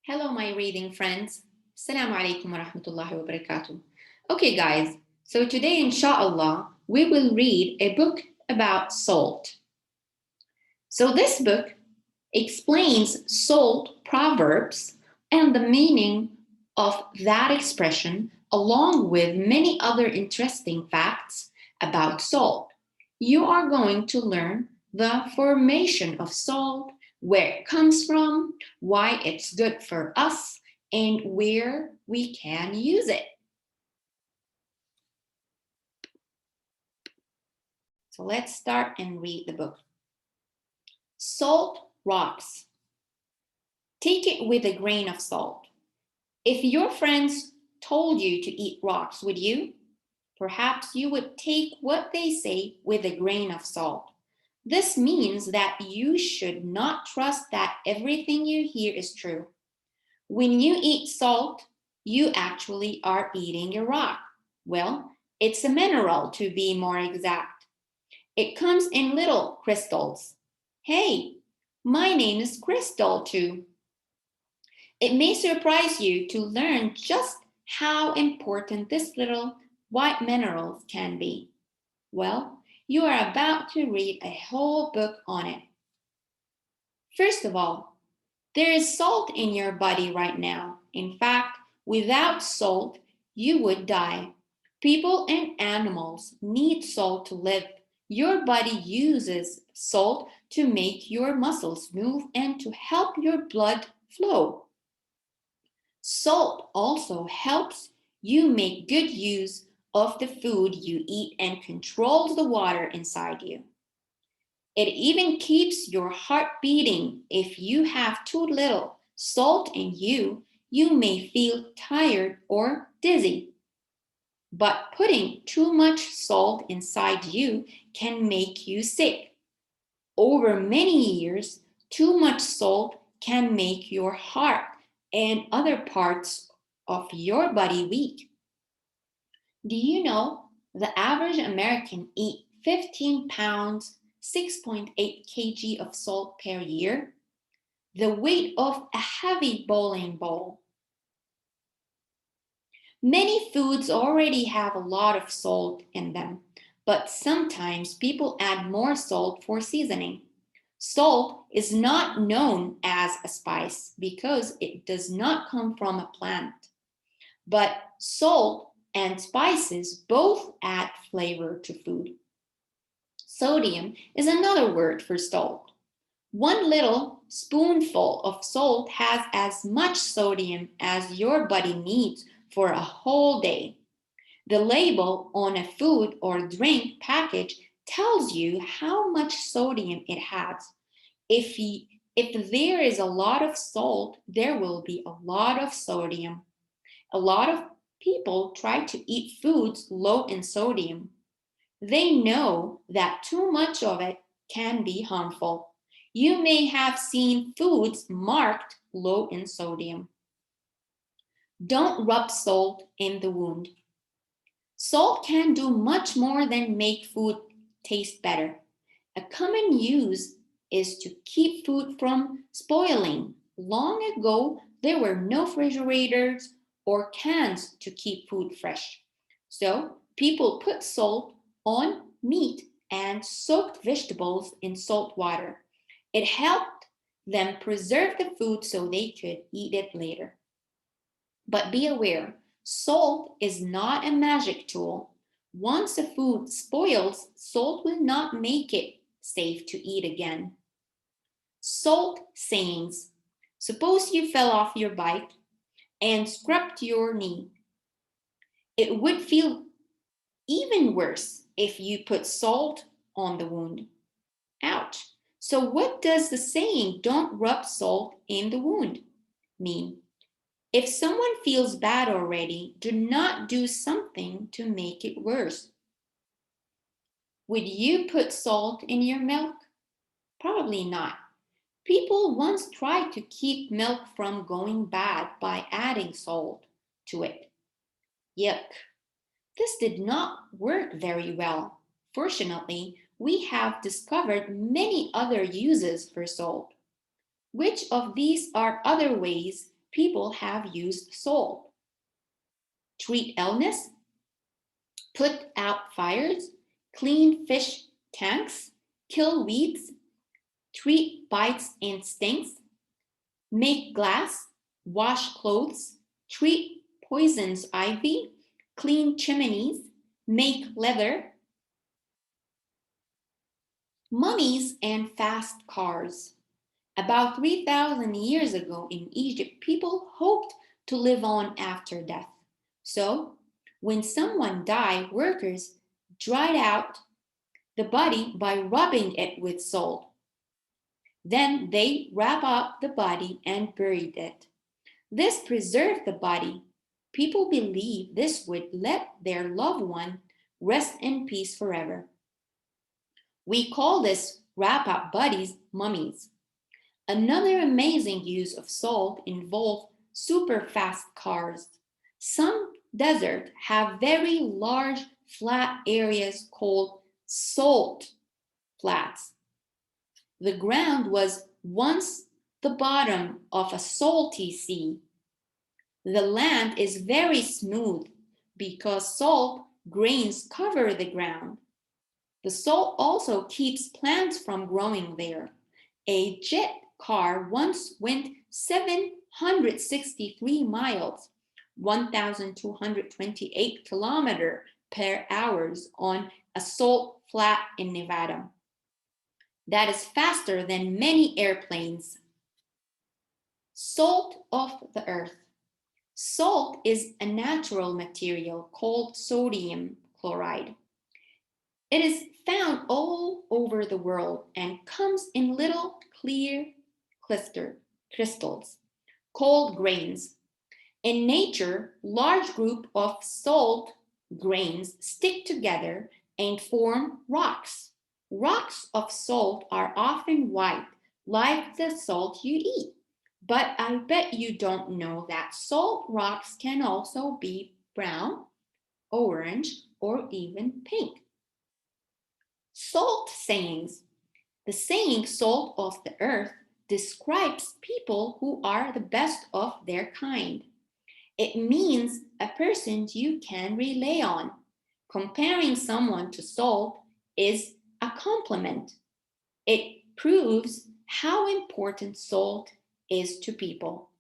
Hello, my reading friends. Assalamu alaikum wa rahmatullahi wa barakatuh. Okay, guys, so today, inshallah, we will read a book about salt. So, this book explains salt proverbs and the meaning of that expression, along with many other interesting facts about salt. You are going to learn the formation of salt, where it comes from, why it's good for us, and where we can use it. So let's start and read the book. Salt rocks. Take it with a grain of salt. If your friends told you to eat rocks, would you? Perhaps you would take what they say with a grain of salt. This means that you should not trust that everything you hear is true. When you eat salt, you actually are eating a rock. Well, it's a mineral to be more exact. It comes in little crystals. Hey, my name is Crystal too. It may surprise you to learn just how important this little white minerals can be. Well, you are about to read a whole book on it. First of all, there is salt in your body right now. In fact, without salt, you would die. People and animals need salt to live. Your body uses salt to make your muscles move and to help your blood flow. Salt also helps you make good use of the food you eat and controls the water inside you. It even keeps your heart beating. If you have too little salt in you, you may feel tired or dizzy. But putting too much salt inside you can make you sick. Over many years, too much salt can make your heart and other parts of your body weak. Do you know the average American eats 15 pounds, 6.8 kg of salt per year? The weight of a heavy bowling ball. Many foods already have a lot of salt in them, but sometimes people add more salt for seasoning. Salt is not known as a spice because it does not come from a plant. But salt and spices both add flavor to food. Sodium is another word for salt. One little spoonful of salt has as much sodium as your body needs for a whole day. The label on a food or drink package tells you how much sodium it has. If, if there is a lot of salt, there will be a lot of sodium. A lot of people try to eat foods low in sodium. They know that too much of it can be harmful. You may have seen foods marked low in sodium. Don't rub salt in the wound. Salt can do much more than make food taste better. A common use is to keep food from spoiling. Long ago, there were no refrigerators or cans to keep food fresh. So people put salt on meat and soaked vegetables in salt water. It helped them preserve the food so they could eat it later. But be aware, salt is not a magic tool. Once a food spoils, salt will not make it safe to eat again. Salt sayings. Suppose you fell off your bike and scraped your knee. It would feel even worse if you put salt on the wound. Ouch. So what does the saying, don't rub salt in the wound, mean? If someone feels bad already, do not do something to make it worse. Would you put salt in your milk? Probably not. People once tried to keep milk from going bad by adding salt to it. Yuck. This did not work very well. Fortunately, we have discovered many other uses for salt. Which of these are other ways people have used salt. Treat illness, put out fires, clean fish tanks, kill weeds, treat bites and stings, make glass, wash clothes, treat poisons ivy, clean chimneys, make leather, mummies and fast cars. About 3,000 years ago in Egypt, people hoped to live on after death. So, when someone died, workers dried out the body by rubbing it with salt. Then they wrap up the body and buried it. This preserved the body. People believed this would let their loved one rest in peace forever. We call this wrap up bodies mummies. Another amazing use of salt involved super fast cars. Some deserts have very large flat areas called salt flats. The ground was once the bottom of a salty sea. The land is very smooth because salt grains cover the ground. The salt also keeps plants from growing there. A jet car once went 763 miles, 1,228 kilometers per hour on a salt flat in Nevada. That is faster than many airplanes. Salt of the earth. Salt is a natural material called sodium chloride. It is found all over the world and comes in little clear crystals called grains. In nature, large groups of salt grains stick together and form rocks. Rocks of salt are often white, like the salt you eat. But I bet you don't know that salt rocks can also be brown, orange, or even pink. Salt sayings. The saying salt of the earth describes people who are the best of their kind. It means a person you can rely on. Comparing someone to salt is a compliment. It proves how important salt is to people.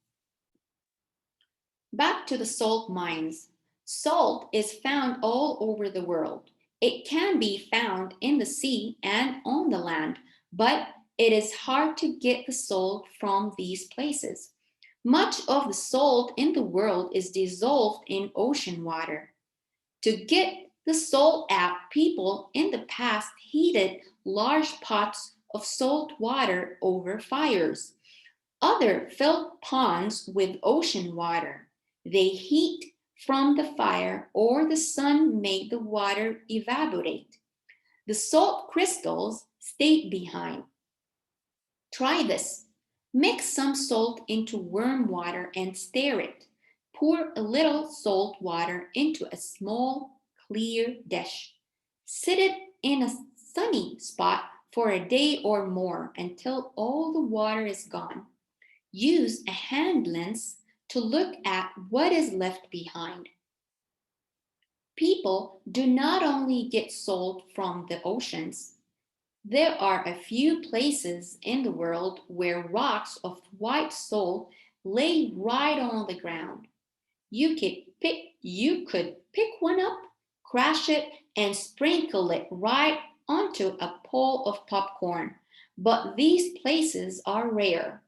Back to the salt mines. Salt is found all over the world. It can be found in the sea and on the land, but it is hard to get the salt from these places. Much of the salt in the world is dissolved in ocean water. To get the salt out, people in the past heated large pots of salt water over fires. Others filled ponds with ocean water. They heat from the fire or the sun made the water evaporate. The salt crystals stayed behind. Try this. Mix some salt into warm water and stir it. Pour a little salt water into a small, clear dish. Sit it in a sunny spot for a day or more until all the water is gone. Use a hand lens to look at what is left behind. People do not only get salt from the oceans. There are a few places in the world where rocks of white salt lay right on the ground. You could pick one up, crush it, and sprinkle it right onto a pile of popcorn. But these places are rare.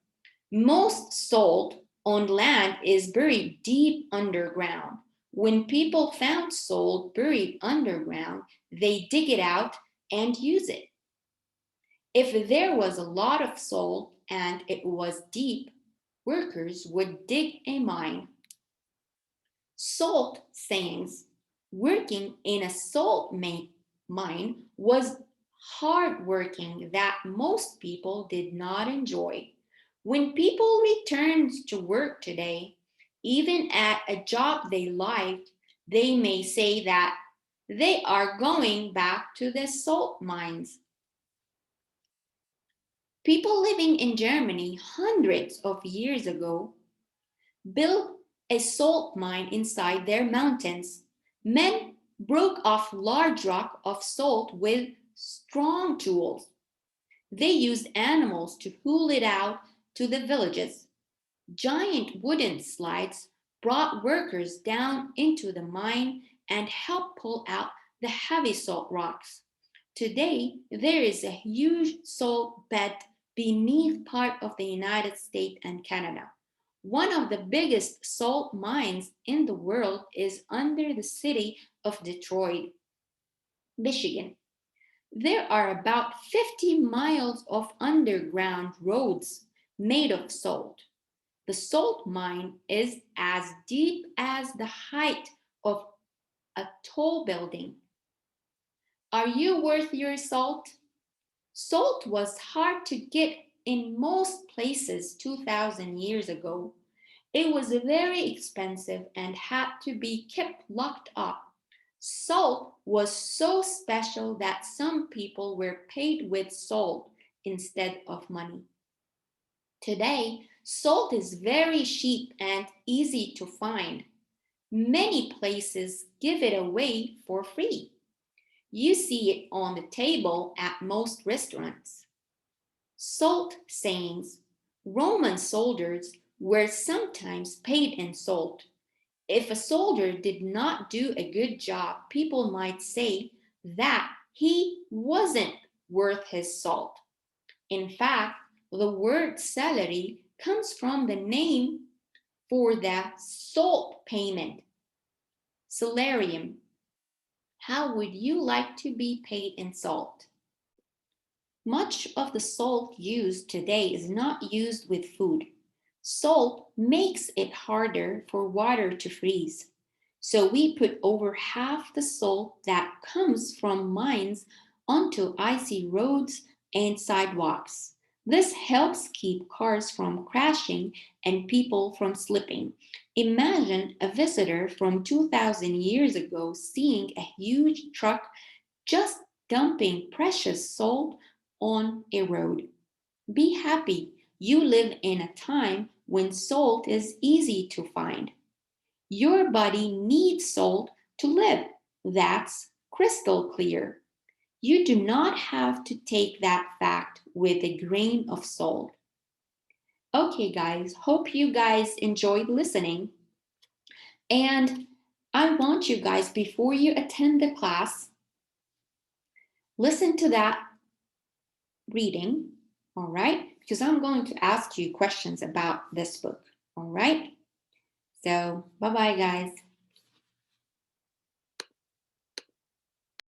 Most salt on land is buried deep underground. When people found salt buried underground, they dig it out and use it. If there was a lot of salt and it was deep, workers would dig a mine. Salt sayings. Working in a salt mine was hard working that most people did not enjoy. When people return to work today, even at a job they liked, they may say that they are going back to the salt mines. People living in Germany hundreds of years ago built a salt mine inside their mountains. Men broke off large rock of salt with strong tools. They used animals to haul it out to the villages. Giant wooden slides brought workers down into the mine and helped pull out the heavy salt rocks. Today, there is a huge salt bed beneath part of the United States and Canada. One of the biggest salt mines in the world is under the city of Detroit, Michigan. There are about 50 miles of underground roads made of salt. The salt mine is as deep as the height of a tall building. Are you worth your salt? Salt was hard to get in most places 2,000 years ago. It was very expensive and had to be kept locked up. Salt was so special that some people were paid with salt instead of money. Today, salt is very cheap and easy to find. Many places give it away for free. You see it on the table at most restaurants. Salt sayings. Roman soldiers were sometimes paid in salt. If a soldier did not do a good job, people might say that he wasn't worth his salt. In fact, the word salary comes from the name for the salt payment, salarium. How would you like to be paid in salt? Much of the salt used today is not used with food. Salt makes it harder for water to freeze. So we put over half the salt that comes from mines onto icy roads and sidewalks. This helps keep cars from crashing and people from slipping. Imagine a visitor from 2,000 years ago seeing a huge truck just dumping precious salt on a road. Be happy you live in a time when salt is easy to find. Your body needs salt to live. That's crystal clear. You do not have to take that fact with a grain of salt. Okay, guys, hope you guys enjoyed listening. And I want you guys, before you attend the class, listen to that reading, all right? Because I'm going to ask you questions about this book, all right? So, bye-bye, guys.